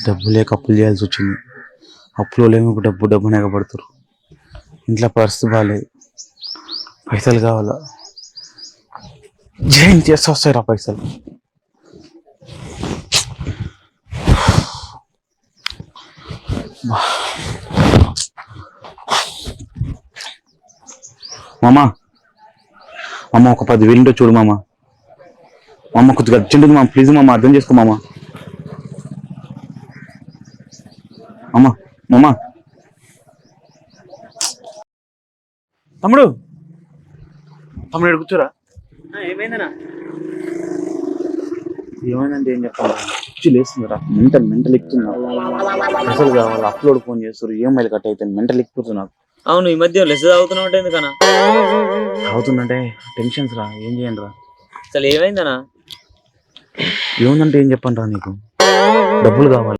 డబ్బు లేక అప్పులు చేయాల్సి వచ్చింది. అప్పులో లేము డబ్బు నెగబడుతురు. ఇంట్లో పరిస్థితి బాగాలేదు, పైసలు కావాలా. జైన్ చేస్తే వస్తాయిరా పైసలు. మామా అమ్మ ఒక 10,000 ఉంటే చూడు మామ. అమ్మ కొద్దిగా అర్జెంట్ ఉంది మామ, ప్లీజ్ మామ అర్థం చేసుకో మామ. అమ్మ మామ తమ్ముడు తమ్ముడు కూర్చోరా. ఏమైందనా? ఏమైందంటే ఏం చెప్పాలి, లేస్తుందిరా. మెంటల్ ఎక్కుతున్నా. అసలు కావాలి అప్లోడ్ ఫోన్ చేస్తారు, ఈఎంఐలు కట్ అయితే మెంటల్ ఎక్కుతుంది నాకు. అవును, ఈ మధ్య లెస్ అవుతున్నావు ఎందుకన్నా? అవుతుందంటే టెన్షన్స్ రా, ఏం చేయండి రా. అసలు ఏమైందనా? ఏముందంటే ఏం చెప్పండి రా, నీకు డబ్బులు కావాలి.